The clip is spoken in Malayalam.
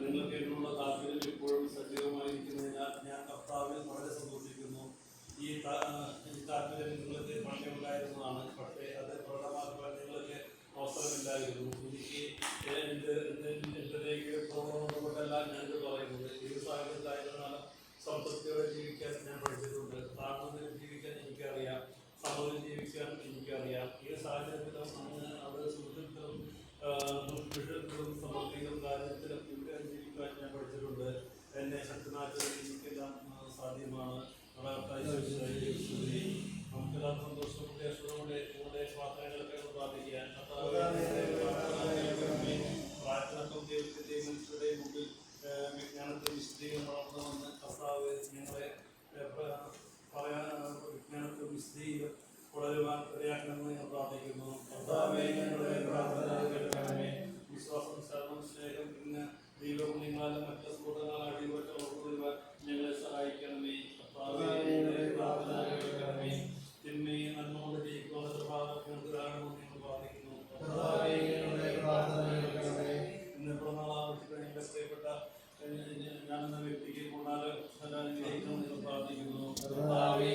നിങ്ങൾക്ക് എന്നുള്ള താല്പര്യം ഇപ്പോഴും സജീവമായിരിക്കുന്നതിനാൽ ഞാൻ കർത്താവിൽ വളരെ സന്തോഷിക്കുന്നു. ഈ താല്പര്യം നിങ്ങൾക്ക് പണ്ടേ ഉണ്ടായിരുന്നതാണ്. പക്ഷേ അത് പ്രകടമാക്കുവാൻ നിങ്ങൾക്ക് അവസരമില്ലായിരുന്നു. എനിക്ക് എൻ്റെലേക്ക് പ്രവർത്തനങ്ങളെല്ലാം ഞാനിത് പറയുന്നത് ഈ സാഹചര്യത്തിലായിരുന്നാലും സംതൃപ്തിയോടെ ജീവിക്കാൻ ഞാൻ പഠിച്ചിട്ടുണ്ട്. താഴ്ന്നതിൽ ജീവിക്കാൻ എനിക്കറിയാം, സമൂഹം ജീവിക്കാൻ എനിക്കറിയാം. ഈ സാഹചര്യത്തിലും അത് സുഹൃത്തുക്കളും വിഷയത്തിലും സമൃദ്ധികളും കാര്യത്തിലും ഇവിടെ ജീവിക്കാൻ ഞാൻ പഠിച്ചിട്ടുണ്ട്. എന്നെ ശക്തനാക്കിയത് എനിക്കെല്ലാം സാധ്യമാണ്. നമുക്കെല്ലാം സന്തോഷത്തോടെ കൂടെ പ്രാർത്ഥനകളൊക്കെ പ്രാർത്ഥിക്കാൻ പ്രാർത്ഥനക്കും ദൈവത്തിൻ്റെയും മനുഷ്യരുടെയും മുമ്പിൽ വിജ്ഞാനത്തെ വിശദീകരണം വളർന്നുവന്ന് കർത്താവ് ഞങ്ങളെ വിജ്ഞാനത്തെ വിശദീകരണം വളരുവാൻ ഇടയാക്കണമെന്ന് ഞാൻ പ്രാർത്ഥിക്കുന്നു. കർത്താവേ, ഞങ്ങളുടെ പ്രാർത്ഥന കേൾക്കണമേ. വിശ്വാസം, ശരണം, സ്നേഹം, പിന്നെ ദൈവപുണ്യങ്ങളാലും മറ്റ് സ്ഫോടനങ്ങളാൽ അടിപൊളി ഉൾക്കൊള്ളുവാൻ ഞങ്ങളെ സഹായിക്കണമേ. കർത്താവേ, ഞങ്ങളുടെ പ്രാർത്ഥന കേൾക്കണമേ. തിന്മയെ നന്മ കൊണ്ട് ജയിക്കുവാൻ ഞങ്ങൾക്ക് കാണണമെന്ന് ഞങ്ങൾ പ്രാർത്ഥിക്കുന്നു. കർത്താവേ, ഞങ്ങളുടെ പ്രാർത്ഥന കേൾക്കണമേ. ഇന്ന് പിറന്നാളാവധിക്ക് ഞങ്ങളുടെ പ്രിയപ്പെട്ട ഞാനെന്ന വ്യക്തിക്ക് കൊണ്ടാല് ജയിക്കണമെന്ന് ഞങ്ങൾ പ്രാർത്ഥിക്കുന്നു. കർത്താവേ,